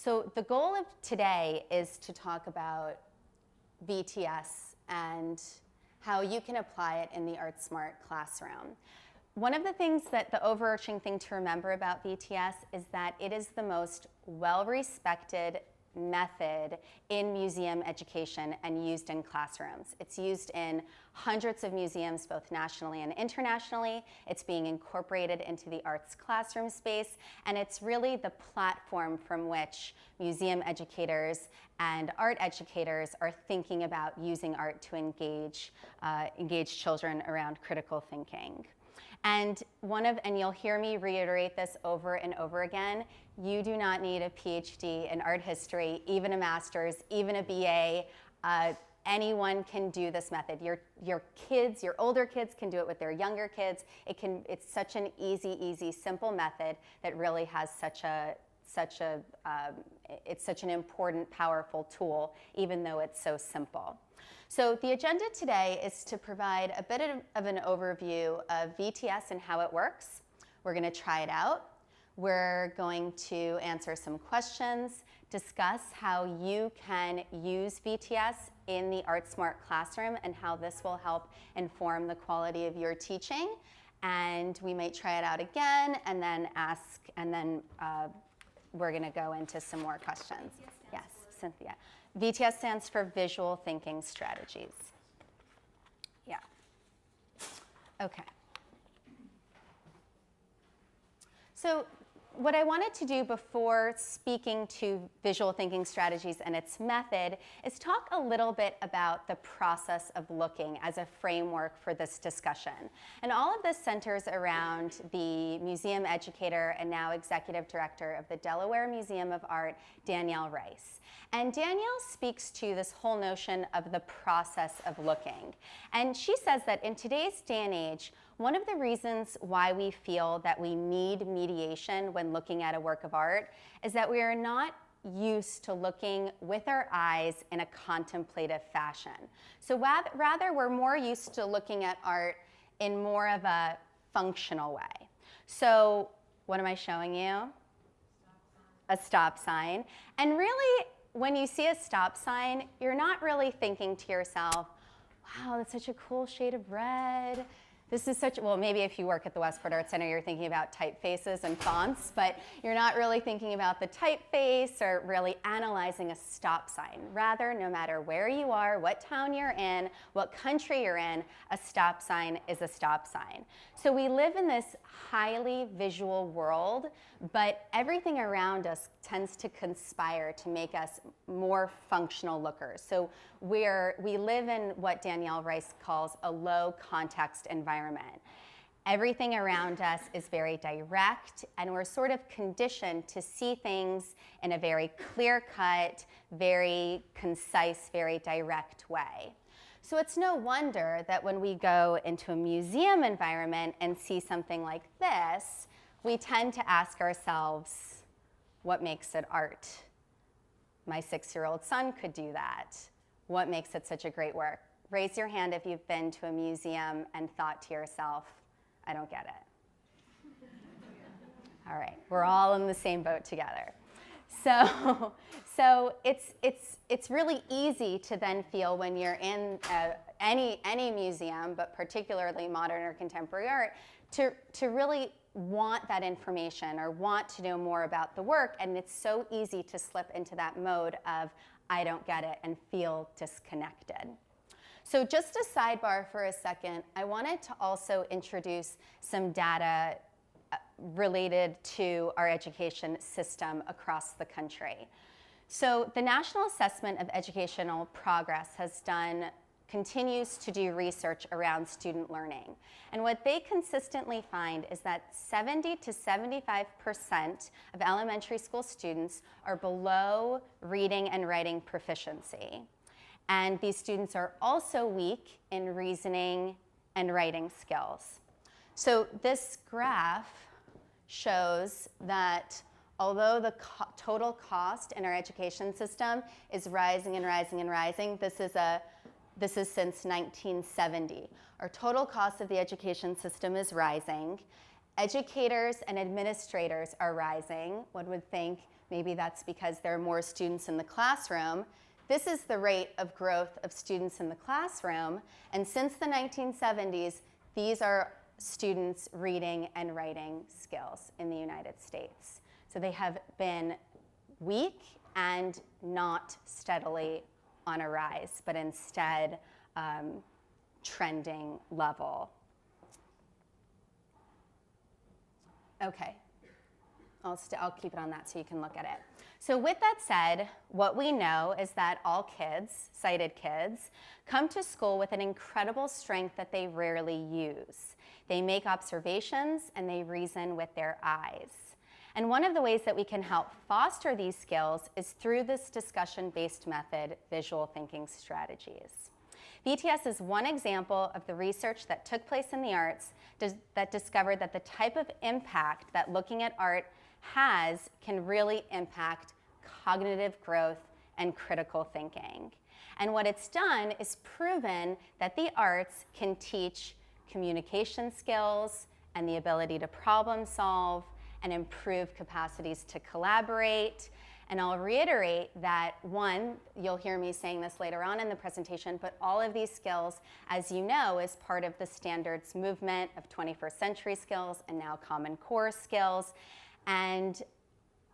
So the goal of today is to talk about VTS and how you can apply it in the ArtSmart classroom. One of the things that the overarching thing to remember about VTS is that it is the most well-respected method in museum education and used in classrooms. It's used in hundreds of museums, both nationally and internationally. It's being incorporated into the arts classroom space, and it's really the platform from which museum educators and art educators are thinking about using art to engage children around critical thinking. And you'll hear me reiterate this over and over again, you do not need a PhD in art history, even a master's, even a BA. Anyone can do this method. Your kids, your older kids can do it with their younger kids. It's such an easy, simple method that really has it's such an important, powerful tool, even though it's so simple. So the agenda today is to provide a bit of an overview of VTS and how it works. We're going to try it out. We're going to answer some questions, discuss how you can use VTS in the ArtSmart classroom and how this will help inform the quality of your teaching. And we might try it out again and then we're going to go into some more questions. Yes, Cynthia. VTS stands for Visual Thinking Strategies. Yeah. Okay. So what I wanted to do before speaking to visual thinking strategies and its method is talk a little bit about the process of looking as a framework for this discussion. And all of this centers around the museum educator and now executive director of the Delaware Museum of Art, Danielle Rice. And Danielle speaks to this whole notion of the process of looking. And she says that in today's day and age, one of the reasons why we feel that we need mediation when looking at a work of art is that we are not used to looking with our eyes in a contemplative fashion. So rather, we're more used to looking at art in more of a functional way. So what am I showing you? A stop sign. And really, when you see a stop sign, you're not really thinking to yourself, wow, that's such a cool shade of red. This is well, maybe if you work at the Westport Art Center, you're thinking about typefaces and fonts, but you're not really thinking about the typeface or really analyzing a stop sign. Rather, no matter where you are, what town you're in, what country you're in, a stop sign is a stop sign. So we live in this highly visual world, but everything around us tends to conspire to make us more functional lookers. So we live in what Danielle Rice calls a low context environment. Everything around us is very direct, and we're sort of conditioned to see things in a very clear-cut, very concise, very direct way. So it's no wonder that when we go into a museum environment and see something like this, we tend to ask ourselves, what makes it art? My 6-year-old son could do that. What makes it such a great work? Raise your hand if you've been to a museum and thought to yourself, I don't get it. All right, we're all in the same boat together. So it's really easy to then feel when you're in any museum, but particularly modern or contemporary art, to really want that information or want to know more about the work, and it's so easy to slip into that mode of I don't get it and feel disconnected. So just a sidebar for a second, I wanted to also introduce some data related to our education system across the country. So the National Assessment of Educational Progress continues to do research around student learning. And what they consistently find is that 70 to 75% of elementary school students are below reading and writing proficiency. And these students are also weak in reasoning and writing skills. So this graph shows that although the total cost in our education system is rising and rising and rising, this is since 1970. Our total cost of the education system is rising. Educators and administrators are rising. One would think Maybe that's because there are more students in the classroom. This is the rate of growth of students in the classroom. And since the 1970s, these are students' reading and writing skills in the United States. So they have been weak and not steadily on a rise, but instead trending level. Okay. I'll keep it on that so you can look at it. So with that said, what we know is that all kids, sighted kids, come to school with an incredible strength that they rarely use. They make observations and they reason with their eyes. And one of the ways that we can help foster these skills is through this discussion-based method, visual thinking strategies. VTS is one example of the research that took place in the arts that discovered that the type of impact that looking at art can really impact cognitive growth and critical thinking. And what it's done is proven that the arts can teach communication skills and the ability to problem solve and improve capacities to collaborate. And I'll reiterate that, one, you'll hear me saying this later on in the presentation, but all of these skills, as you know, is part of the standards movement of 21st century skills and now Common Core skills. And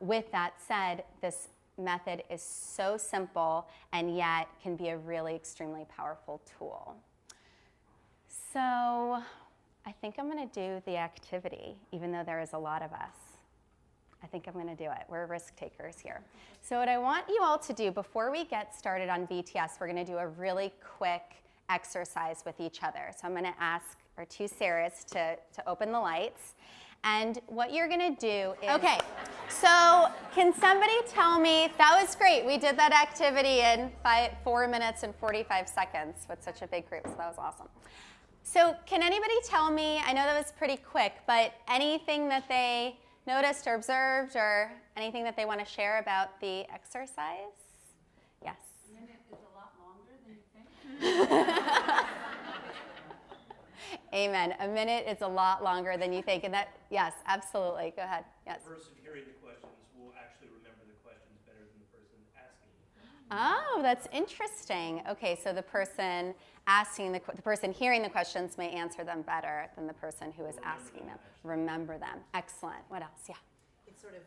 with that said, this method is so simple and yet can be a really extremely powerful tool. So I think I'm going to do the activity, even though there is a lot of us. I think I'm going to do it. We're risk takers here. So what I want you all to do before we get started on VTS, we're going to do a really quick exercise with each other. So I'm going to ask our two Sarahs to open the lights. And what you're going to do is... Okay, so can somebody tell me, that was great. We did that activity in 4 minutes and 45 seconds with such a big group, so that was awesome. So can anybody tell me, I know that was pretty quick, but anything that they noticed or observed or anything that they want to share about the exercise? Yes? A minute is a lot longer than you think. Amen. A minute is a lot longer than you think. And that, yes, absolutely. Go ahead. Yes. The person hearing the questions will actually remember the questions better than the person asking. Oh, that's interesting. Okay, so the person asking the person hearing the questions may answer them better than the person who is asking them. Remember them. Excellent. What else? Yeah. It's sort of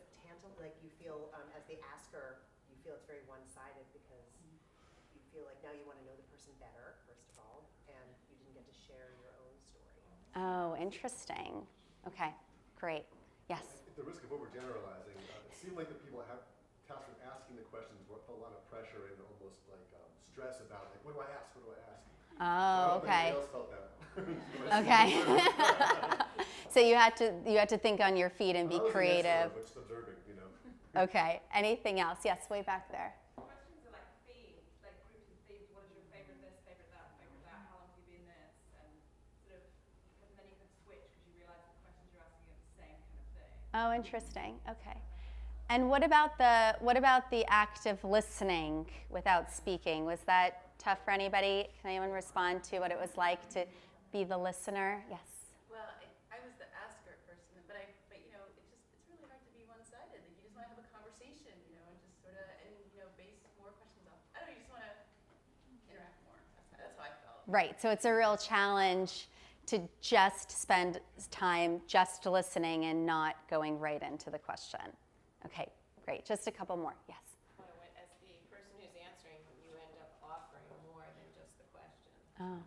like you feel as the asker, you feel it's very one-sided because you feel like now you want to know the person better, first of all, and you didn't get to share your own story. Oh, interesting. Okay, great. Yes. At the risk of overgeneralizing, it seemed like the people tasked with asking the questions felt a lot of pressure and almost like stress about like, what do I ask? What do I ask? Oh, okay. Nobody else felt that. Okay. So you had to think on your feet and be creative. Just observing, you know. Okay. Anything else? Yes, way back there. Questions are like themes, like groups of themes. What is your favorite this, favorite that, favorite that? How long have you been this? And sort of, and then you can switch because you realize the questions you're asking are the same kind of thing. Oh, interesting. Okay. And what about the act of listening without speaking? Was that tough for anybody? Can anyone respond to what it was like to be the listener? Yes. Well, I was the asker person, but you know, it's really hard to be one-sided. Like you just want to have a conversation, you know, and just sort of base more questions off. I don't know, you just want to interact more. That's how I felt. Right. So it's a real challenge to just spend time just listening and not going right into the question. Okay, great. Just a couple more. Yes. As the person who's answering, you end up offering more than just the question. Oh.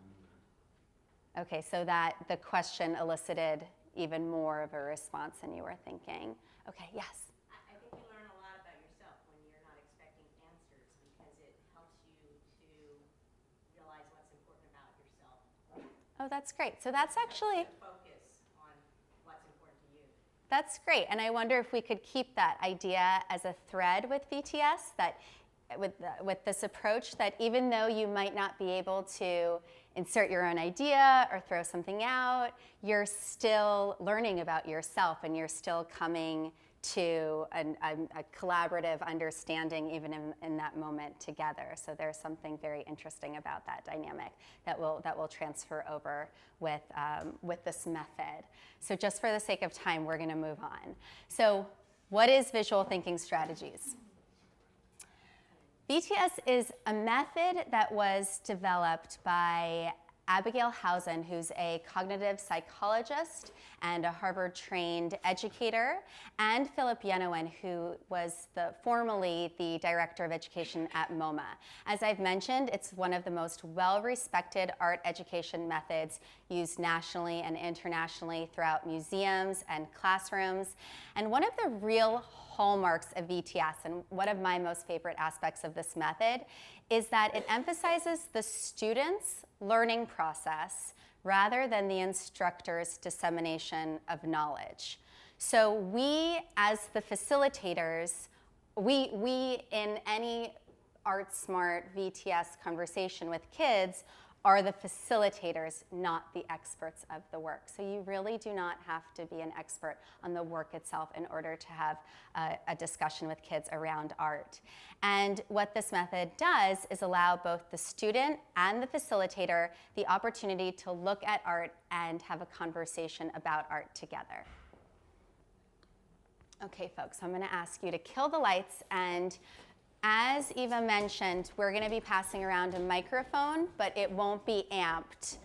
Okay, so that the question elicited even more of a response than you were thinking. Okay, yes. I think you learn a lot about yourself when you're not expecting answers because it helps you to realize what's important about yourself. Oh, that's great. So that's actually... Focus on what's important to you. That's great. And I wonder if we could keep that idea as a thread with VTS, that with this approach, that even though you might not be able to insert your own idea or throw something out, you're still learning about yourself and you're still coming to a collaborative understanding even in that moment together. So there's something very interesting about that dynamic that will transfer over with this method. So just for the sake of time, we're going to move on. So What is visual thinking strategies? VTS is a method that was developed by Abigail Housen, who's a cognitive psychologist and a Harvard-trained educator, and Philip Yenowen, who was formerly the director of education at MoMA. As I've mentioned, it's one of the most well-respected art education methods used nationally and internationally throughout museums and classrooms. And one of the real hallmarks of VTS, and one of my most favorite aspects of this method, is that it emphasizes the student's learning process rather than the instructor's dissemination of knowledge. So we, as the facilitators, we in any ArtSmart VTS conversation with kids are the facilitators, not the experts of the work. So you really do not have to be an expert on the work itself in order to have a discussion with kids around art. And what this method does is allow both the student and the facilitator the opportunity to look at art and have a conversation about art together. Okay, folks, so I'm going to ask you to kill the lights, and as Eva mentioned, we're going to be passing around a microphone, but it won't be amped,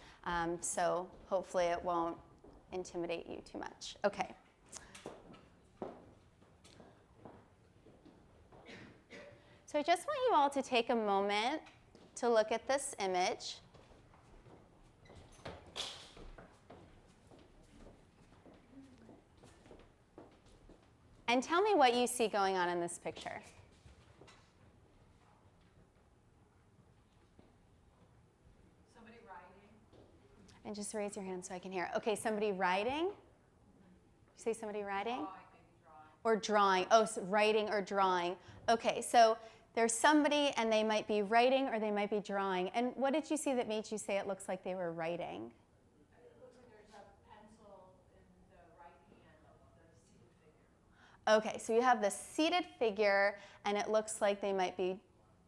so hopefully it won't intimidate you too much. Okay. So I just want you all to take a moment to look at this image. And tell me what you see going on in this picture. And just raise your hand so I can hear. Okay, somebody writing? You say somebody writing? Or drawing. Oh, so writing or drawing. Okay, so there's somebody and they might be writing or they might be drawing. And what did you see that made you say it looks like they were writing? It looks like there's a pencil in the right hand of the seated figure. Okay, so you have the seated figure and it looks like they might be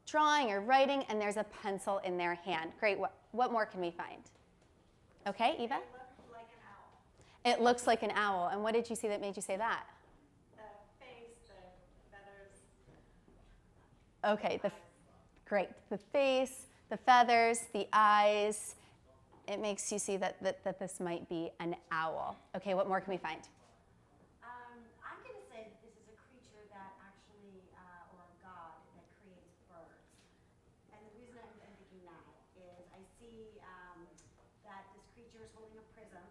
drawing or writing and there's a pencil in their hand. Great, what more can we find? Okay, Eva? It looked like an owl. It looks like an owl. And what did you see that made you say that? The face, the feathers. Okay, great. The face, the feathers, the eyes. It makes you see that this might be an owl. Okay, what more can we find? I'm going to say that this is a creature that actually, or a god that creates birds. And the reason I'm thinking that is I see that this creature is holding a prism,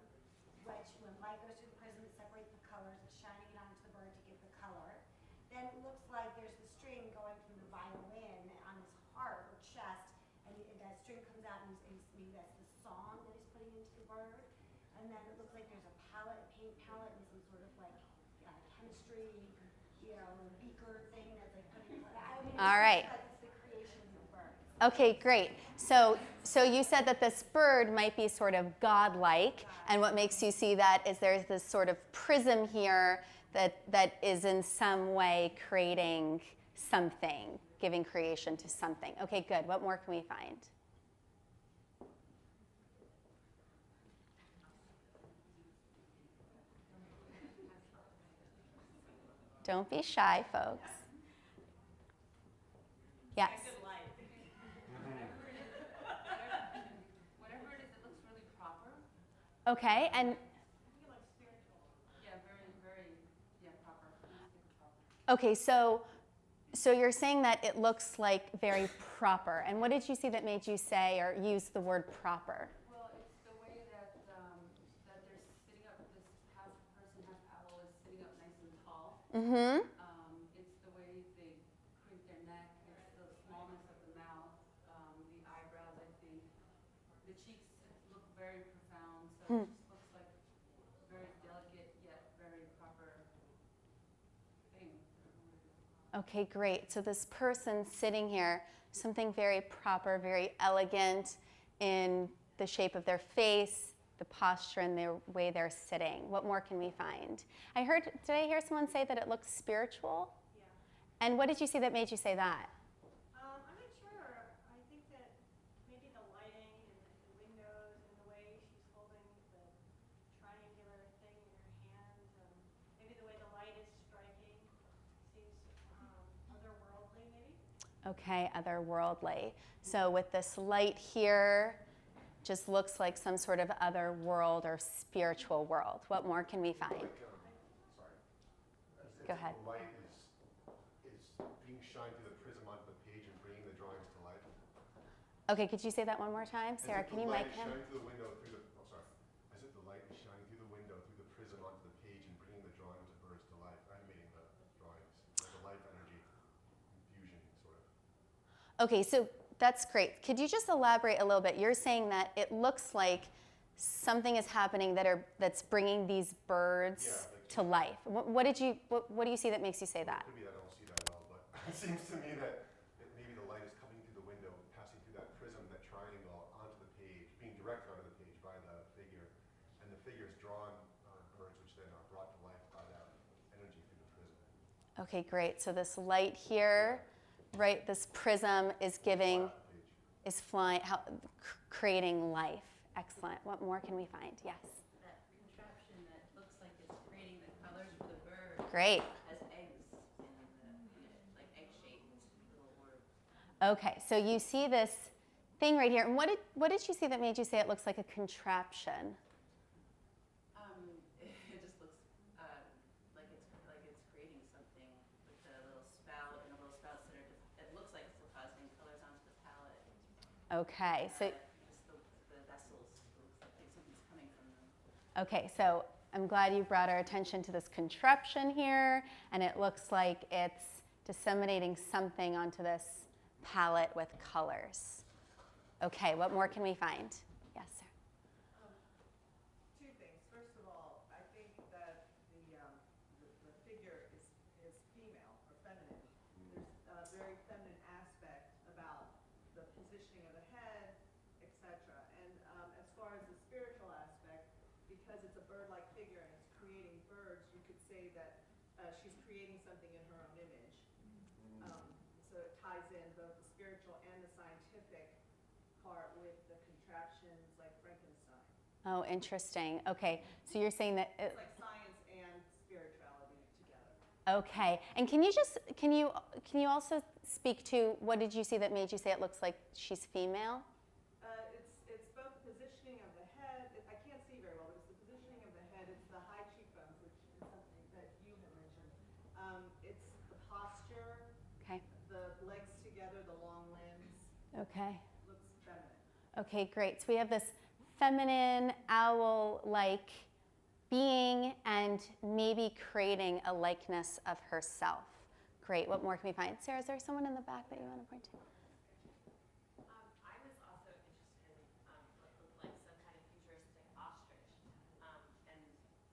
which when light goes through the prism, it separates the colors, it's shining it onto the bird to give the color. Then it looks like there's the string going from the violin on his heart or chest, and that string comes out and maybe that's the song that he's putting into the bird. And then it looks like there's a palette, a paint palette, and some sort of like chemistry, beaker thing that's like putting. All right. It's the creation of the bird. Okay, great. So you said that this bird might be sort of godlike, and what makes you see that is there's this sort of prism here that is in some way creating something, giving creation to something. Okay, good. What more can we find? Don't be shy, folks. Yes. Whatever it is, it looks really proper. Okay, and Yeah, very, proper. okay, so you're saying that it looks like very proper. And what did you see that made you say or use the word proper? Well, it's the way that that they're sitting up. This half person, half owl is sitting up nice and tall. Mm-hmm. It's the way they crease their neck. It's the smallness of the mouth, the eyebrows. I think the cheeks look very profound. So it just looks like very delicate yet very proper thing. Okay, great. So this person sitting here, something very proper, very elegant in the shape of their face, the posture, and the way they're sitting. What more can we find? Did I hear someone say that it looks spiritual? Yeah. And what did you see that made you say that? I'm not sure. I think that maybe the lighting and the windows and the way she's holding the triangular thing in her hand, maybe the way the light is striking Okay, otherworldly. So with this light here, just looks like some sort of other world or spiritual world. What more can we find? Like, sorry. Go ahead. The light is being shined through the prism onto the page and bringing the drawings to life. Okay, could you say that one more time? Sarah, can you mic him? Shining through the window through the, oh sorry. As if the light is shining through the window through the prism onto the page and bringing the drawings of birds to life, animating the drawings. Like a life energy infusion, sort of. Okay, so that's great. Could you just elaborate a little bit? You're saying that it looks like something is happening that's bringing these birds to life. What do you see that makes you say that? It could be that I don't see that at all, but it seems to me that maybe the light is coming through the window, passing through that prism, that triangle, onto the page, being directed onto the page by the figure, and the figure is drawn birds, which then are brought to life by that energy through the prism. Okay, great. So this light here, right, this prism is creating life. Excellent. What more can we find? Yes. That contraption that looks like it's creating the colors for the bird. Great. Has eggs in it, like egg-shaped little words. Okay, so you see this thing right here. And what did you see that made you say it looks like a contraption? It just looks like it's creating something with a little spout and a little spout center. It looks like it's depositing colors onto the palette. Okay, so Just the vessels, it looks like something's coming from them. okay, so I'm glad you brought our attention to this contraption here, and it looks like it's disseminating something onto this palette with colors. Okay, what more can we find? Yes, sir. Two things. First of all, I think that the figure is female or feminine. There's a very feminine aspect about the positioning of the head, etc. And as far as the spiritual aspect, because it's a bird-like figure and it's creating birds, you could say that she's creating something in her own image. So it ties in both the spiritual and the scientific part with the contraptions like Frankenstein. Oh, interesting. Okay, so you're saying that It's like science and spirituality together. okay. And can you also speak to what did you see that made you say it looks like she's female? It's both the positioning of the head. I can't see very well, but it's the positioning of the head. It's the high cheekbones, which is something that you had mentioned. It's the posture, Okay. the legs together, the long limbs. Okay. Looks feminine. Okay, great. So we have this feminine owl-like being and maybe creating a likeness of herself. Great. What more can we find? Sarah, is there someone in the back that you want to point to? I was also interested in what looked like some kind of futuristic ostrich, and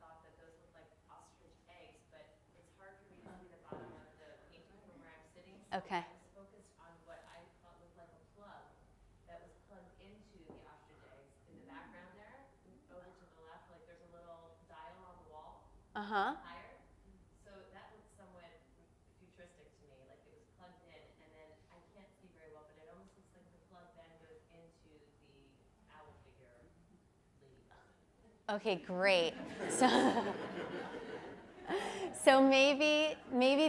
thought that those looked like ostrich eggs, but it's hard for me to see the bottom of the painting from where I'm sitting. So Okay. I was focused on what I thought looked like a plug that was plugged into the ostrich eggs in the background there. Over to the left, like there's a little dial on the wall Uh-huh. higher. So that looked somewhat futuristic to me, like it was plugged in, and then I can't see very well, but it almost looks like the plug then goes into the owl figure lead. Okay, great. So maybe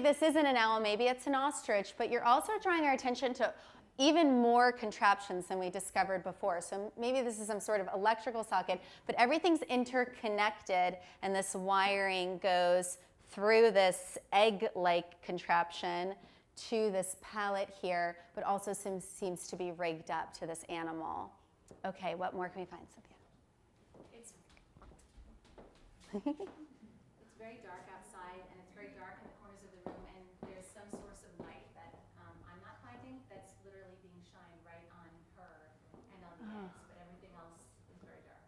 this isn't an owl, maybe it's an ostrich, but you're also drawing our attention to even more contraptions than we discovered before. So maybe this is some sort of electrical socket, but everything's interconnected, and this wiring goes through this egg-like contraption to this palette here, but also seems to be rigged up to this animal. Okay, what more can we find, Cynthia? It's very dark outside, and it's very dark in the corners of the room, and there's some source of light that I'm not finding that's literally being shined right on her and on the eggs, but everything else is very dark.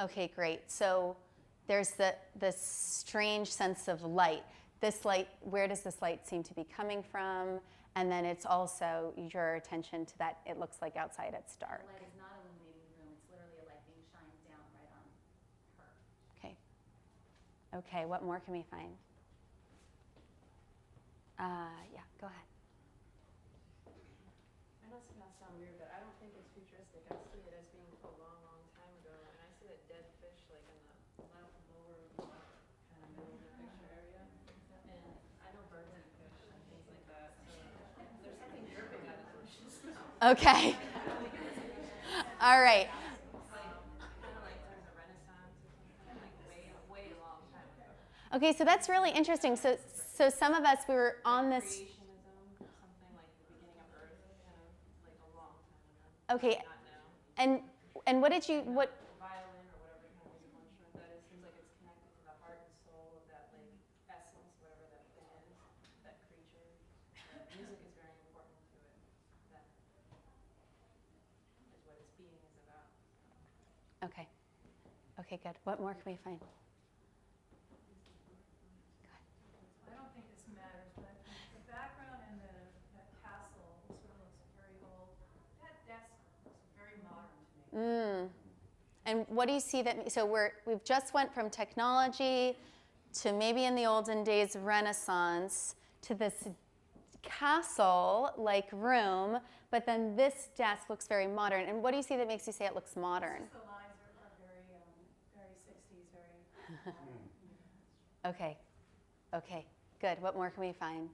Okay, great. So there's this strange sense of light. This light, where does this light seem to be coming from? And then it's also your attention to that it looks like outside it's dark. The light is not illuminating the room, it's literally a light being shined down right on her. Okay. Okay, what more can we find? Yeah, go ahead. I know this is gonna sound weird, but I don't think it's futuristic. I see it as being a long, long time ago, and I see that dead fish like in the lower kind of middle of the picture area. And I know birds eat fish and things like that, so there's Okay. All right. Kind of like there's a Renaissance or something, like way a long time ago. Okay, so that's really interesting. So some of us, we were on this. Creationism, something like the beginning of Earth, kind of like a long time ago. Okay, Not now. and what did you what? Violin or whatever kind of musical instrument that is, seems like it's connected to the heart and soul of that like essence, whatever that thing is, that creature. Music is very important to it. That is what its being is about. Okay. Okay, good. What more can we find? I don't think this matters, but the background in that castle sort of looks very old. That desk looks very modern to me. And what do you see that? So we've just went from technology to maybe in the olden days Renaissance to this castle-like room, but then this desk looks very modern. And what do you see that makes you say it looks modern? The lines are very 60s, very. Okay. Okay. Good. What more can we find?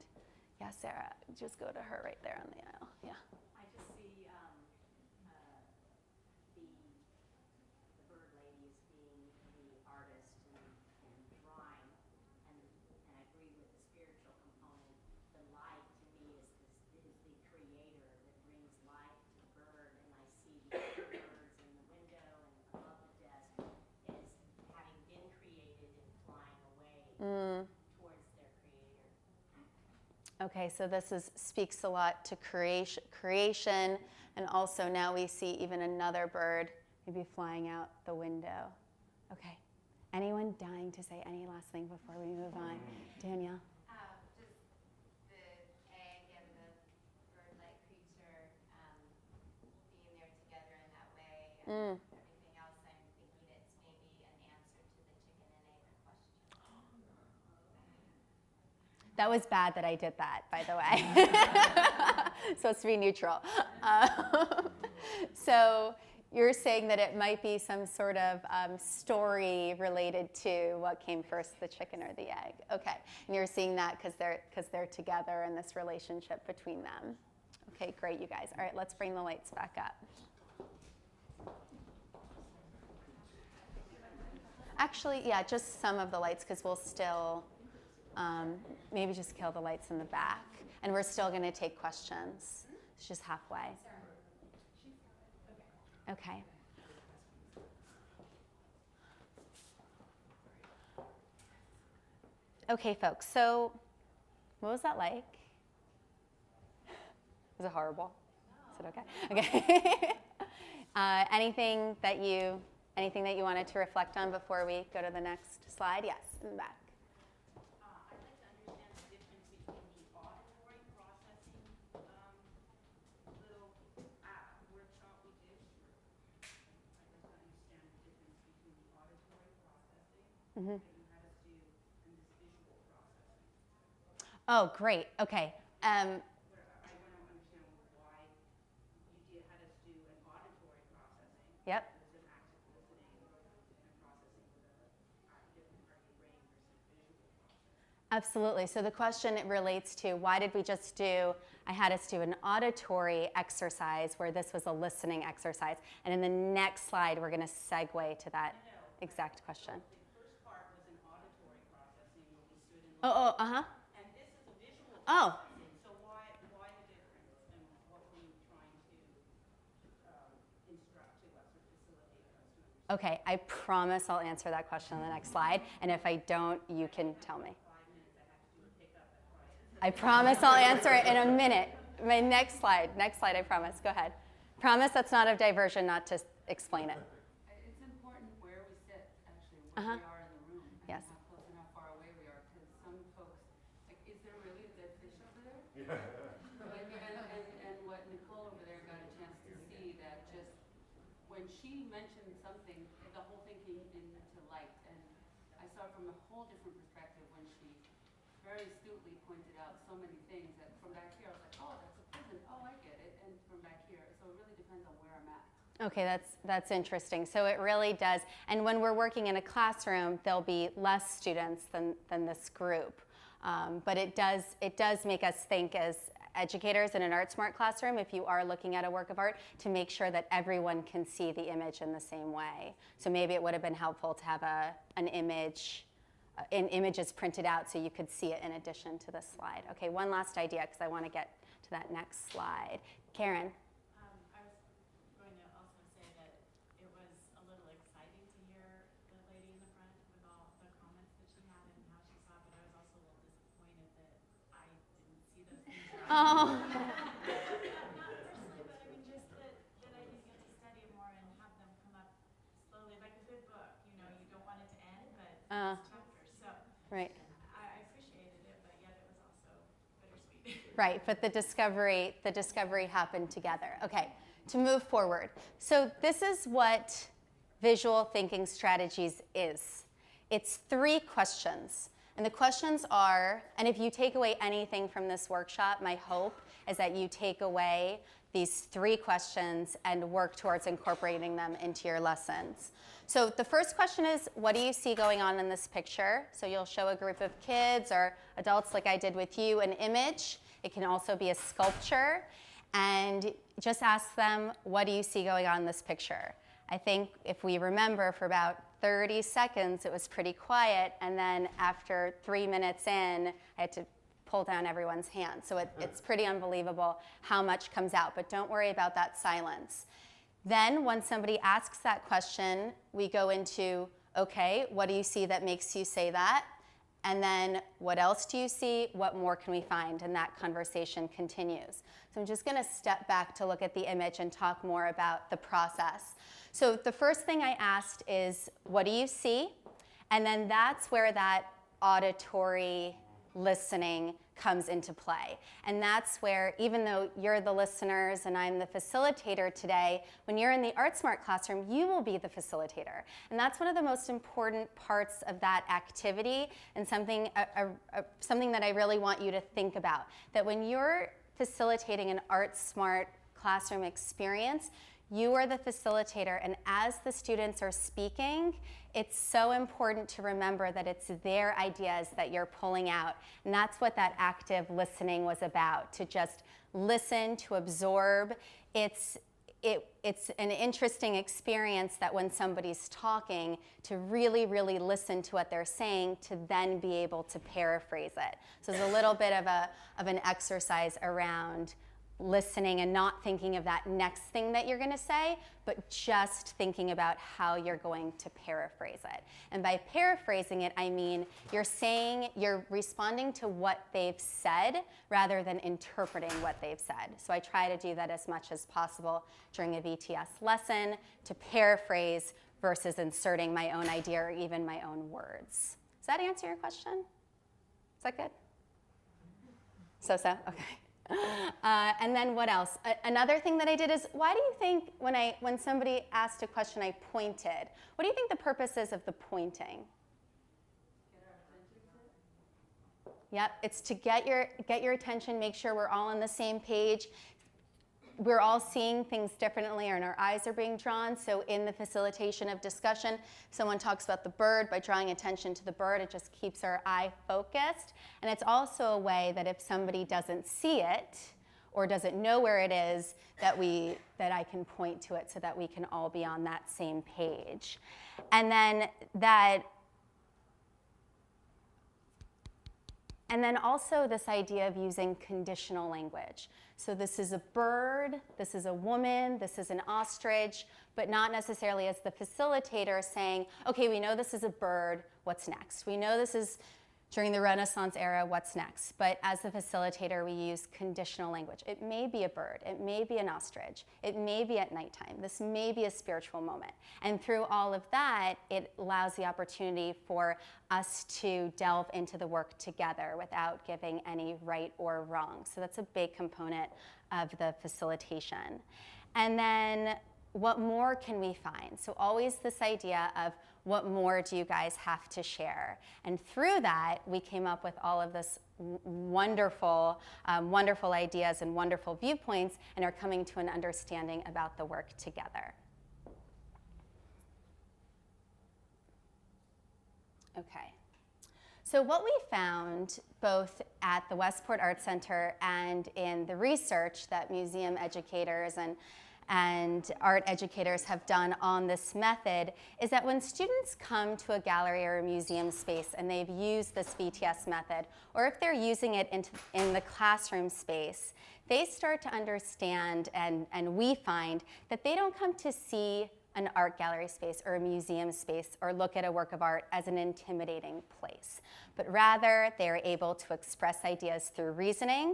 Yeah, Sarah. Just go to her right there on the aisle. Yeah. I just see the bird lady as being the artist and drawing, and I agree with the spiritual component. The light to me is the creator that brings life to the bird, and I see the birds in the window and above the desk as having been created and flying away towards their creator. Okay, so this speaks a lot to creation, and also now we see even another bird maybe flying out the window. Okay. Anyone dying to say any last thing before we move on? Danielle? Just the egg and the bird-like creature being there together in that way, and everything else. I'm thinking it's maybe an answer to the chicken and egg question. That was bad that I did that, by the way. Supposed to be neutral. So you're saying that it might be some sort of story related to what came first, the chicken or the egg. Okay, and you're seeing that because they're together in this relationship between them. Okay, great, you guys. All right, let's bring the lights back up. Actually, yeah, just some of the lights because we'll still maybe just kill the lights in the back, and we're still going to take questions. It's just halfway. Okay. Okay, folks, so what was that like? Was it horrible? Is it okay? Okay. Anything that you wanted to reflect on before we go to the next slide? Yes, in the back. I'd like to understand the difference between the auditory processing little workshop we did. I'd like to understand the difference between the auditory processing that you had us do and this visual processing. Oh, great. Okay. I want to understand why you had us do an auditory processing. Yep. It's an active listening and processing with a different part of your brain versus visual processing. Absolutely. So the question relates to why did we just I had us do an auditory exercise where this was a listening exercise. And in the next slide, we're going to segue to that exact question. The first part was an auditory processing where we stood and Uh-huh. and this is a visual Oh. processing. So why the difference and what were you trying to instruct to us or facilitate us to understand? Okay, I promise I'll answer that question on the next slide. And if I don't, you can tell me. 5 minutes I have to do a pickup at 5. I promise I'll answer it in a minute. My next slide, I promise. Go ahead. Promise that's not a diversion, not to explain it. It's important where we sit, actually, where we are in the room. And Yes. how close and how far away we are, because some folks, like, is there really a dead fish over there? Like, and what Nicole over there got a chance to see, that just when she mentioned something, the whole thing came into light. And I saw it from a whole different perspective when she very astutely pointed out so many things that from back here I was like, oh, that's a prison. Oh, I get it. And from back here, so it really depends on where I'm at. Okay, that's interesting. So it really does. And when we're working in a classroom, there'll be less students than this group. But it does make us think educators in an ArtSmart classroom, if you are looking at a work of art, to make sure that everyone can see the image in the same way. So maybe it would have been helpful to have an image, images printed out so you could see it in addition to the slide. Okay, one last idea because I want to get to that next slide. Karen. I was going to also say that it was a little exciting to hear the lady in the front with all the comments that she had and how she saw it, but I was also a little disappointed that I didn't see those things. Oh. Not personally, but I mean just that I didn't get to study it more and have them come up slowly, like a good book. You know, you don't want it to end, but it's chapters. So Right. I appreciated it, but yet it was also bittersweet. Right, but the discovery happened together. Okay, to move forward. So this is what visual thinking strategies is. It's 3 questions. And the questions are, and if you take away anything from this workshop, my hope is that you take away these 3 questions and work towards incorporating them into your lessons. So the first question is, what do you see going on in this picture? So you'll show a group of kids or adults like I did with you an image. It can also be a sculpture. And just ask them, what do you see going on in this picture? I think if we remember, for about 30 seconds, it was pretty quiet. And then after 3 minutes in, I had to pull down everyone's hands. So it's pretty unbelievable how much comes out. But don't worry about that silence. Then when somebody asks that question, we go into, okay, what do you see that makes you say that? And then what else do you see? What more can we find? And that conversation continues. So I'm just going to step back to look at the image and talk more about the process. So the first thing I asked is, what do you see? And then that's where that auditory listening comes into play. And that's where, even though you're the listeners and I'm the facilitator today, when you're in the ArtSmart classroom, you will be the facilitator. And that's one of the most important parts of that activity, and something that I really want you to think about. That when you're facilitating an ArtSmart classroom experience, you are the facilitator, and as the students are speaking, it's so important to remember that it's their ideas that you're pulling out. And that's what that active listening was about, to just listen, to absorb. It's an interesting experience that when somebody's talking, to really, really listen to what they're saying, to then be able to paraphrase it. So there's a little bit of an exercise around listening and not thinking of that next thing that you're going to say, but just thinking about how you're going to paraphrase it. And by paraphrasing it, I mean you're responding to what they've said rather than interpreting what they've said. So I try to do that as much as possible during a VTS lesson, to paraphrase versus inserting my own idea or even my own words. Does that answer your question? Is that good? So? Okay. And then what else? Another thing that I did is, why do you think when somebody asked a question, I pointed? What do you think the purpose is of the pointing? Yep, it's to get your attention, make sure we're all on the same page. We're all seeing things differently, and our eyes are being drawn. So in the facilitation of discussion, someone talks about the bird. By drawing attention to the bird, it just keeps our eye focused. And it's also a way that if somebody doesn't see it or doesn't know where it is, that I can point to it so that we can all be on that same page. And then also this idea of using conditional language. So this is a bird, this is a woman, this is an ostrich, but not necessarily as the facilitator saying, okay, we know this is a bird, what's next? We know this is during the Renaissance era, what's next? But as the facilitator, we use conditional language. It may be a bird, it may be an ostrich, it may be at nighttime, this may be a spiritual moment. And through all of that, it allows the opportunity for us to delve into the work together without giving any right or wrong. So that's a big component of the facilitation. And then what more can we find? So always this idea of, what more do you guys have to share? And through that, we came up with all of this wonderful ideas and wonderful viewpoints, and are coming to an understanding about the work together. Okay. So what we found both at the Westport Art Center and in the research that museum educators and art educators have done on this method is that when students come to a gallery or a museum space and they've used this VTS method, or if they're using it in the classroom space, they start to understand, and we find that they don't come to see an art gallery space or a museum space or look at a work of art as an intimidating place, but rather they are able to express ideas through reasoning,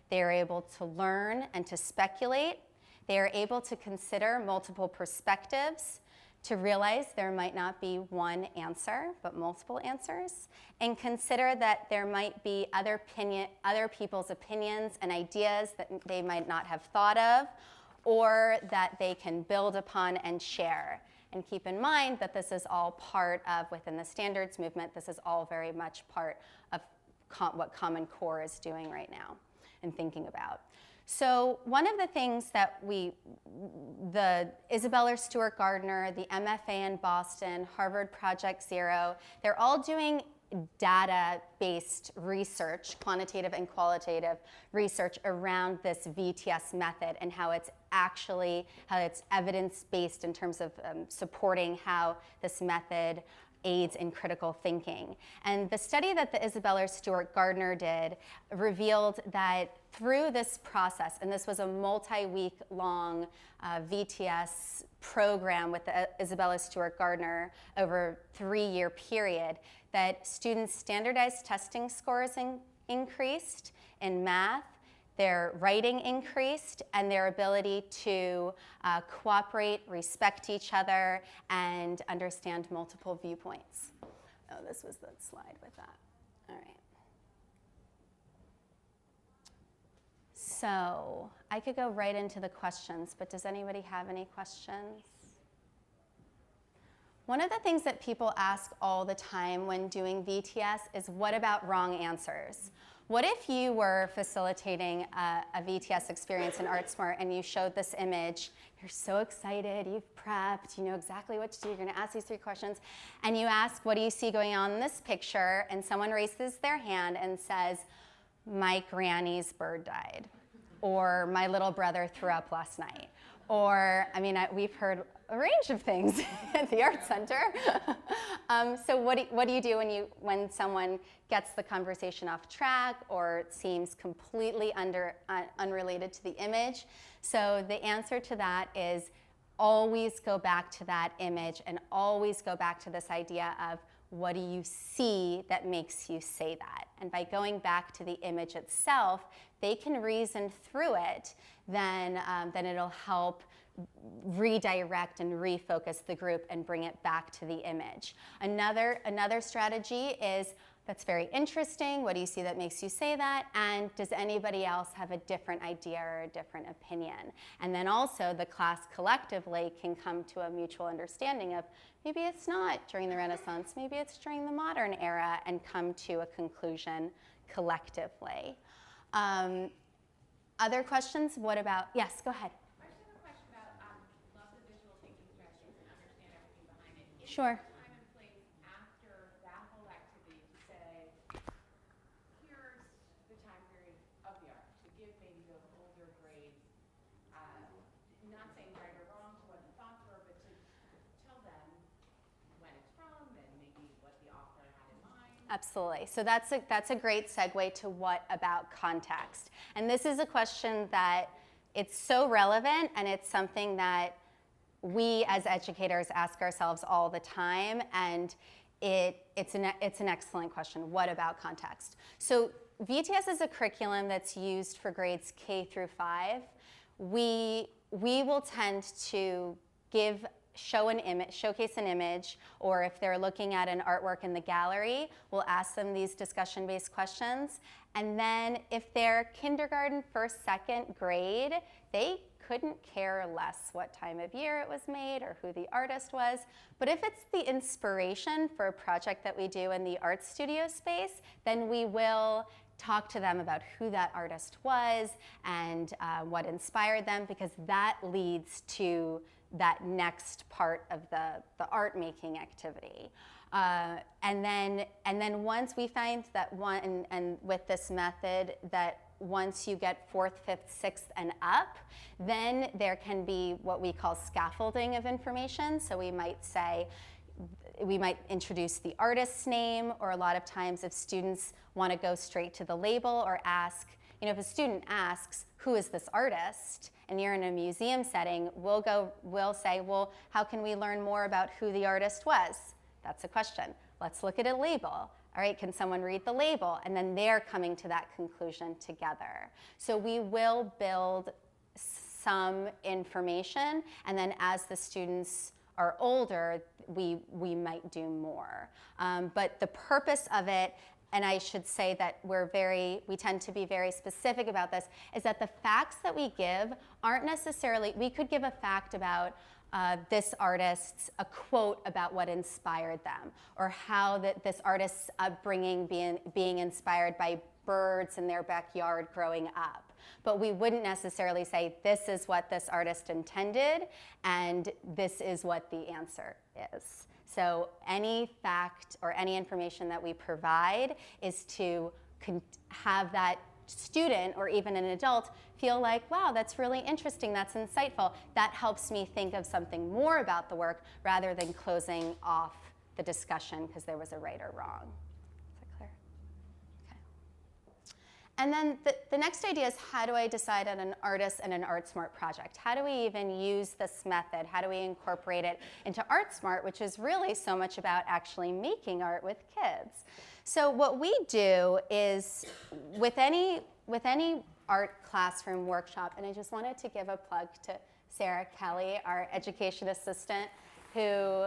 they are able to learn and to speculate, they are able to consider multiple perspectives, to realize there might not be one answer, but multiple answers, and consider that there might be other people's opinions and ideas that they might not have thought of, or that they can build upon and share. And keep in mind that this is all part of, within the standards movement, this is all very much part of what Common Core is doing right now and thinking about. So one of the things that the Isabella Stewart Gardner, the MFA in Boston, Harvard Project Zero, they're all doing data-based research, quantitative and qualitative research around this VTS method and how it's evidence-based in terms of supporting how this method aids in critical thinking. And the study that the Isabella Stewart Gardner did revealed that through this process, and this was a multi-week long VTS program with the Isabella Stewart Gardner over a 3-year period, that students' standardized testing scores increased in math, their writing increased, and their ability to cooperate, respect each other, and understand multiple viewpoints. Oh, this was the slide with that. All right. So I could go right into the questions, but does anybody have any questions? One of the things that people ask all the time when doing VTS is, what about wrong answers? What if you were facilitating a VTS experience in ArtSmart and you showed this image, you're so excited, you've prepped, you know exactly what to do, you're gonna ask these 3 questions, and you ask, what do you see going on in this picture? And someone raises their hand and says, my granny's bird died, or my little brother threw up last night. Or, I mean, we've heard a range of things at the Art Center. So what do you do when someone gets the conversation off track or seems completely unrelated to the image? So the answer to that is always go back to that image and always go back to this idea of, what do you see that makes you say that? And by going back to the image itself, they can reason through it, then it'll help redirect and refocus the group and bring it back to the image. Another strategy is, that's very interesting, what do you see that makes you say that? And does anybody else have a different idea or a different opinion? And then also the class collectively can come to a mutual understanding of, maybe it's not during the Renaissance, maybe it's during the modern era, and come to a conclusion collectively. Other questions? What about, yes, go ahead. I just have a question about, love the visual thinking strategies and understand everything behind it. Is Sure. there a time and place after that whole activity to say, here's the time period of the art, to give maybe those older grades, not saying right or wrong to what the thoughts were, but to tell them when it's from and maybe what the author had in mind? Absolutely. So that's a great segue to what about context. And this is a question that it's so relevant, and it's something that we as educators ask ourselves all the time, and it's an excellent question. What about context? So VTS is a curriculum that's used for grades K through 5. We will tend to showcase an image, or if they're looking at an artwork in the gallery, we'll ask them these discussion-based questions. And then if they're kindergarten, 1st, 2nd grade, they couldn't care less what time of year it was made or who the artist was. But if it's the inspiration for a project that we do in the art studio space, then we will talk to them about who that artist was and what inspired them, because that leads to that next part of the art making activity. And then once we find that one, and with this method, that once you get 4th, 5th, 6th, and up, then there can be what we call scaffolding of information. So we might say, we might introduce the artist's name, or a lot of times if students want to go straight to the label or ask, if a student asks, who is this artist? And you're in a museum setting, we'll say, well, how can we learn more about who the artist was? That's a question. Let's look at a label. All right, can someone read the label? And then they're coming to that conclusion together. So we will build some information, and then as the students are older, we might do more. But the purpose of it, and I should say that we tend to be very specific about this, is that the facts that we give aren't necessarily, we could give a fact about this artist's, a quote about what inspired them, or how this artist's upbringing being inspired by birds in their backyard growing up. But we wouldn't necessarily say, this is what this artist intended, and this is what the answer is. So any fact or any information that we provide is to have that student or even an adult feel like, wow, that's really interesting, that's insightful. That helps me think of something more about the work rather than closing off the discussion because there was a right or wrong. Is that clear? Okay. And then the next idea is, how do I decide on an artist and an ArtSmart project? How do we even use this method? How do we incorporate it into ArtSmart, which is really so much about actually making art with kids? So what we do is, with any art classroom workshop, and I just wanted to give a plug to Sarah Kelly, our education assistant, who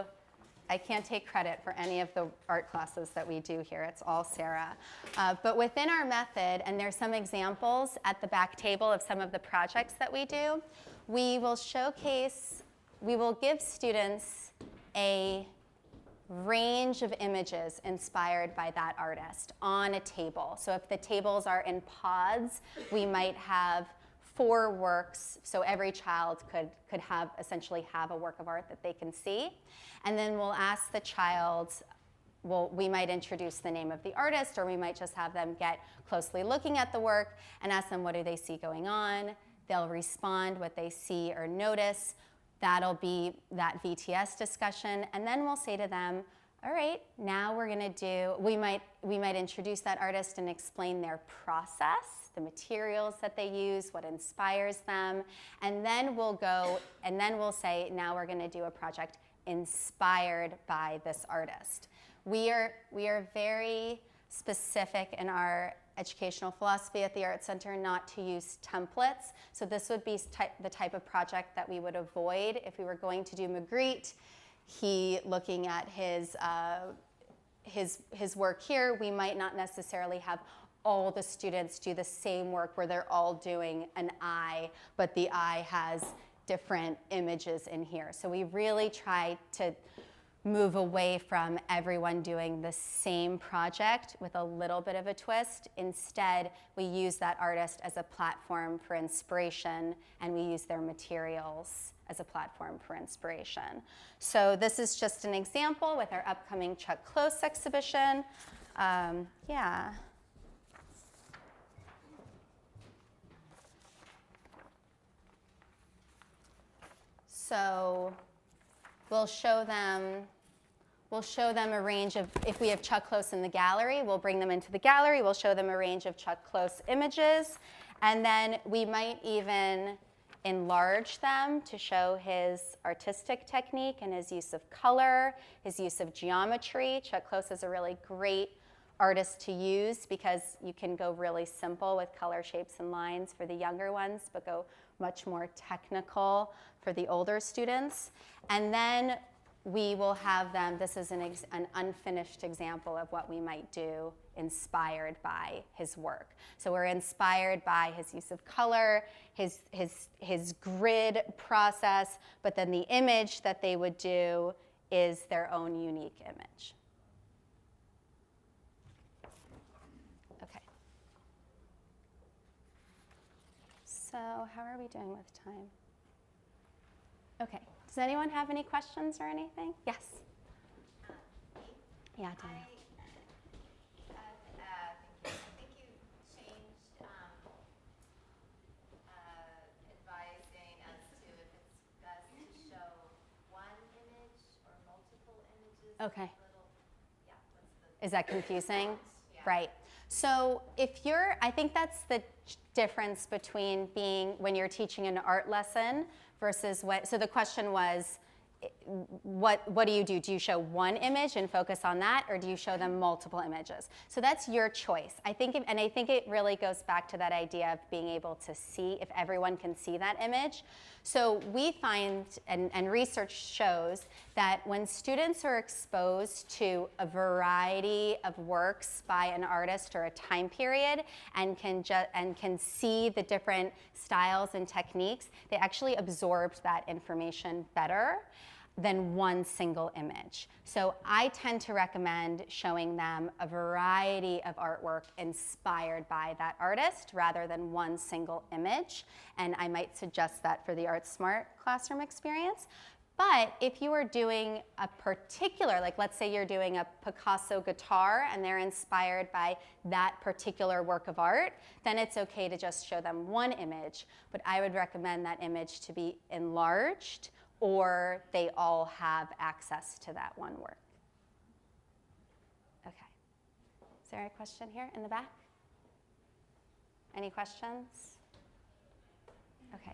I can't take credit for any of the art classes that we do here. It's all Sarah. But within our method, and there's some examples at the back table of some of the projects that we do, we will give students a range of images inspired by that artist on a table. So if the tables are in pods, we might have 4 works, so every child could essentially have a work of art that they can see. And then we'll ask the child, we might introduce the name of the artist, or we might just have them get closely looking at the work and ask them, what do they see going on? They'll respond what they see or notice. That'll be that VTS discussion. And then we'll say to them, all right, now we're gonna do, we might introduce that artist and explain their process, the materials that they use, what inspires them. And then we'll say, now we're gonna do a project inspired by this artist. We are very specific in our educational philosophy at the Art Center not to use templates. So this would be the type of project that we would avoid if we were going to do Magritte. Looking at his work here, we might not necessarily have all the students do the same work where they're all doing an eye, but the eye has different images in here. So we really try to move away from everyone doing the same project with a little bit of a twist. Instead, we use that artist as a platform for inspiration, and we use their materials as a platform for inspiration. So this is just an example with our upcoming Chuck Close exhibition. Yeah. So we'll show them a range of, if we have Chuck Close in the gallery, we'll bring them into the gallery, we'll show them a range of Chuck Close images, and then we might even enlarge them to show his artistic technique and his use of color, his use of geometry. Chuck Close is a really great artist to use because you can go really simple with color, shapes, and lines for the younger ones, but go much more technical for the older students. And then we will have them, this is an unfinished example of what we might do inspired by his work. So we're inspired by his use of color, his grid process, but then the image that they would do is their own unique image. Okay. So how are we doing with time? Okay. Does anyone have any questions or anything? Yes. Yeah, Daniel. Thank you. I think you changed advising as to if it's best to show one image or multiple images. Okay. Yeah, what's the Is that confusing? Yeah. Right. So I think that's the difference between when you're teaching an art lesson versus so the question was, what do you do? Do you show one image and focus on that, or do you show them multiple images? So that's your choice. I think it really goes back to that idea of being able to see if everyone can see that image. So we find, and research shows, that when students are exposed to a variety of works by an artist or a time period and can see the different styles and techniques, they actually absorb that information better than one single image. So I tend to recommend showing them a variety of artwork inspired by that artist rather than one single image. And I might suggest that for the ArtSmart classroom experience. But if you are doing a particular, like let's say you're doing a Picasso guitar and they're inspired by that particular work of art, then it's okay to just show them one image. But I would recommend that image to be enlarged, or they all have access to that one work. Okay. Is there a question here in the back? Any questions? Okay,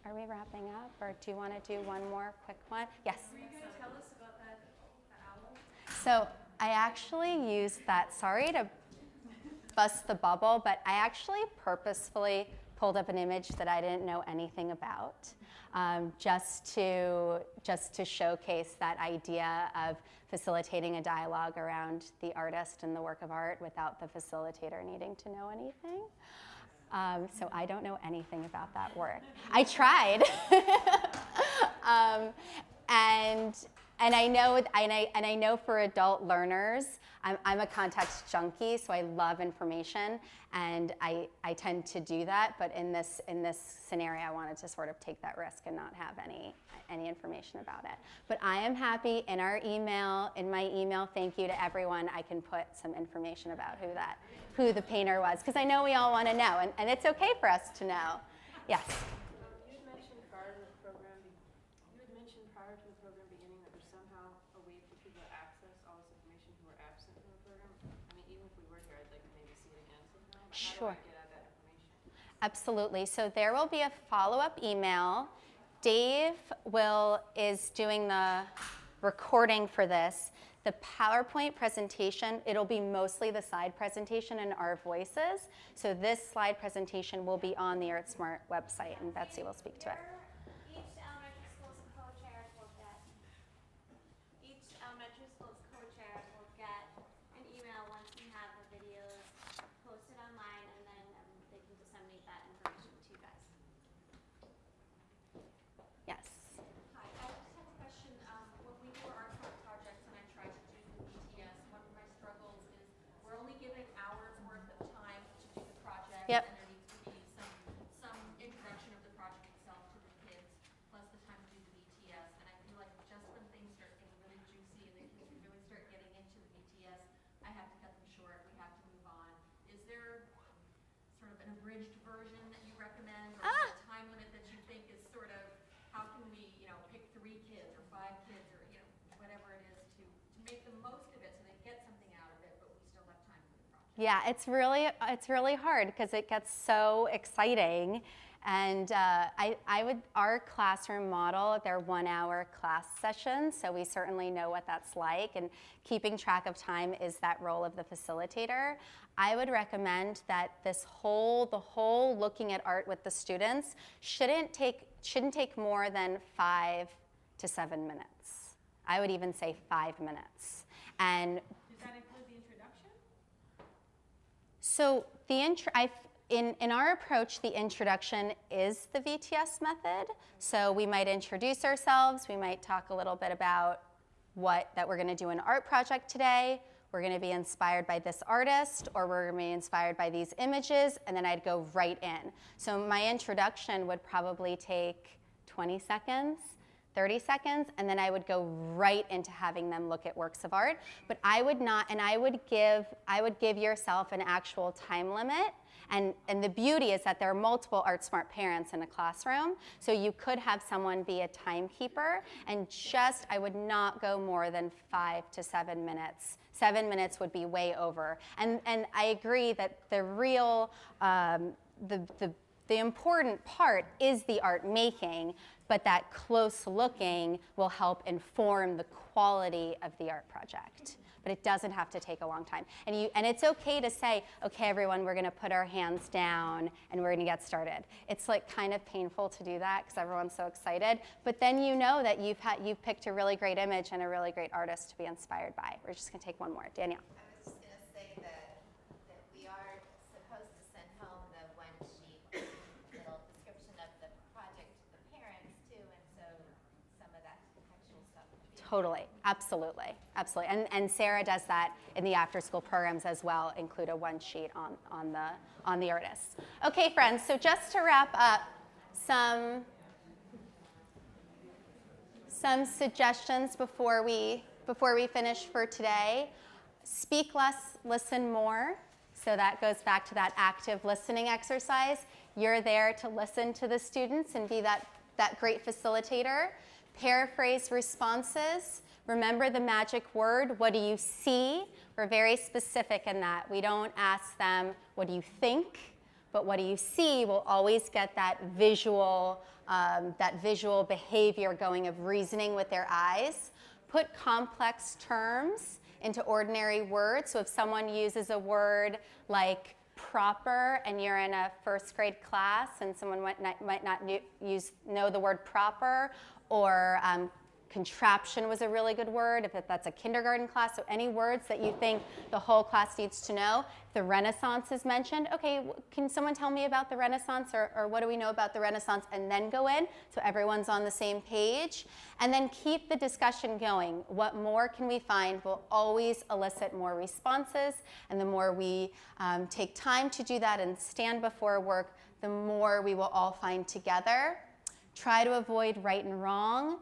are we wrapping up, or do you want to do one more quick one? Yes? Were you going to tell us about that owl? So I actually used that, sorry to bust the bubble, but I actually purposefully pulled up an image that I didn't know anything about, just to showcase that idea of facilitating a dialogue around the artist and the work of art without the facilitator needing to know anything. So I don't know anything about that work. I tried, and I know for adult learners, I'm a context junkie, so I love information, and I tend to do that. But in this scenario, I wanted to sort of take that risk and not have any information about it. But I am happy in my email, thank you to everyone, I can put some information about who the painter was, because I know we all want to know, and it's okay for us to know. Yes? You had mentioned prior to the program beginning that there's somehow a way for people to access all this information who were absent from the program. I mean, even if we were here, I'd like to maybe see it again somehow. But Sure. How do I get at that information? Absolutely. So there will be a follow-up email. Dave is doing the recording for this. The PowerPoint presentation, it'll be mostly the slide presentation and our voices. So this slide presentation will be on the ArtSmart website, and Betsy will speak to it. Each elementary school's co-chairs will get an email once we have the videos posted online, and then they can disseminate that information to you guys. Yes. Hi, I just have a question. When we do our ArtSmart projects and I try to do the VTS, one of my struggles is we're only given hours worth of time to do the project. Yep. And there needs to be some introduction of the project itself to the kids, plus the time to do the VTS. And I feel like just when things start getting really juicy and the kids really start getting into the VTS, I have to cut them short. We have to move on. Is there sort of an abridged version that you recommend, or is there a time limit that you think is sort of, how can we, pick 3 kids or 5 kids or, whatever it is to make the most of it so they get something out of it, but we still have time for the project? Yeah, it's really hard because it gets so exciting. And our classroom model, they're 1-hour class sessions, so we certainly know what that's like, and keeping track of time is that role of the facilitator. I would recommend that the whole looking at art with the students shouldn't take more than 5 to 7 minutes. I would even say 5 minutes. And Does that include the introduction? so in our approach, the introduction is the VTS method. So we might introduce ourselves. We might talk a little bit about that we're going to do an art project today. We're going to be inspired by this artist, or we're going to be inspired by these images, and then I'd go right in. So my introduction would probably take 20 seconds. 30 seconds, and then I would go right into having them look at works of art. But I would not, and I would give yourself an actual time limit. And the beauty is that there are multiple ArtSmart parents in a classroom, so you could have someone be a timekeeper, and I would not go more than 5 to 7 minutes. 7 minutes would be way over. And I agree that the real, the important part is the art making, but that close looking will help inform the quality of the art project. But it doesn't have to take a long time. And it's okay to say, okay, everyone, we're gonna put our hands down and we're gonna get started. It's like kind of painful to do that because everyone's so excited, but then you know that you've picked a really great image and a really great artist to be inspired by. We're just gonna take one more. Danielle. I was just gonna say that we are supposed to send home the one-sheet little description of the project to the parents too, and so some of that contextual stuff. Totally, absolutely, absolutely. And Sarah does that in the after-school programs as well, include a one sheet on the artists. Okay, friends, so just to wrap up, some suggestions before we finish for today. Speak less, listen more. So that goes back to that active listening exercise. You're there to listen to the students and be that great facilitator. Paraphrase responses. Remember the magic word, what do you see? We're very specific in that. We don't ask them, what do you think? But what do you see? We'll always get that visual behavior going of reasoning with their eyes. Put complex terms into ordinary words. So if someone uses a word like proper and you're in a first grade class and someone might not know the word proper, or contraption was a really good word if that's a kindergarten class. So any words that you think the whole class needs to know. If the Renaissance is mentioned, okay, can someone tell me about the Renaissance, or what do we know about the Renaissance, and then go in so everyone's on the same page. And then keep the discussion going. What more can we find will always elicit more responses, and the more we take time to do that and stand before work, the more we will all find together. Try to avoid right and wrong.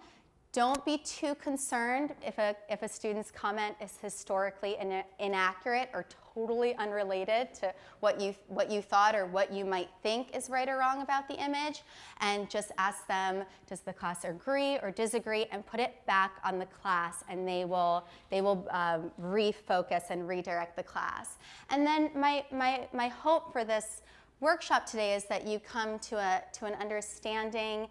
Don't be too concerned if a student's comment is historically inaccurate or totally unrelated to what you thought or what you might think is right or wrong about the image, and just ask them, does the class agree or disagree, and put it back on the class, and they will refocus and redirect the class. And then my hope for this workshop today is that you come to an understanding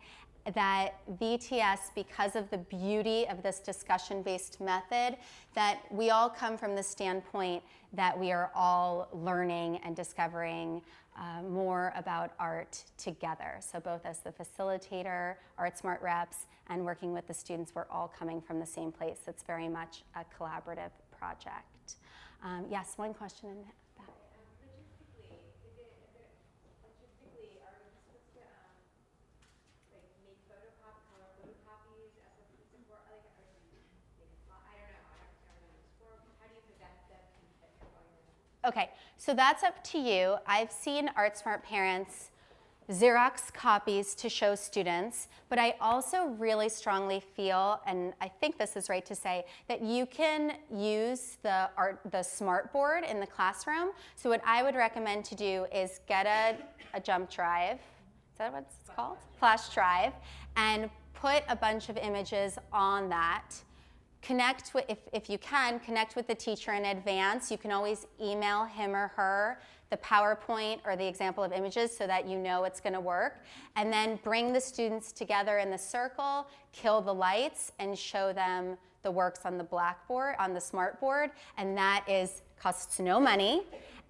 that VTS, because of the beauty of this discussion-based method, that we all come from the standpoint that we are all learning and discovering more about art together. So both as the facilitator, ArtSmart reps, and working with the students, we're all coming from the same place. It's very much a collaborative project. Yes, one question in that. Okay, so that's up to you. I've seen ArtSmart parents Xerox copies to show students, but I also really strongly feel, and I think this is right to say, that you can use the smart board in the classroom. So what I would recommend to do is get a jump drive, is that what it's called? Flash drive, and put a bunch of images on that. Connect with, if you can, connect with the teacher in advance. You can always email him or her the PowerPoint or the example of images so that you know it's going to work. And then bring the students together in the circle, kill the lights, and show them the works on the blackboard, on the smart board. And that costs no money,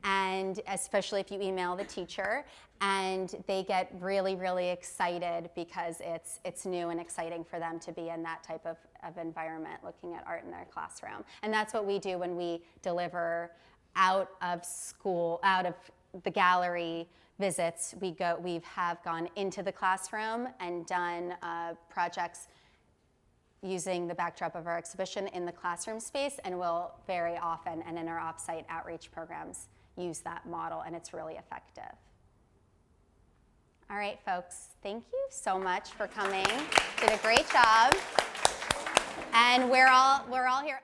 and especially if you email the teacher. And they get really, really excited because it's new and exciting for them to be in that type of environment, looking at art in their classroom. And that's what we do when we deliver out of school, out of the gallery visits. We have gone into the classroom and done projects using the backdrop of our exhibition in the classroom space, and we'll very often, and in our off-site outreach programs, use that model, and it's really effective. All right, folks, thank you so much for coming. Did a great job. And we're all here.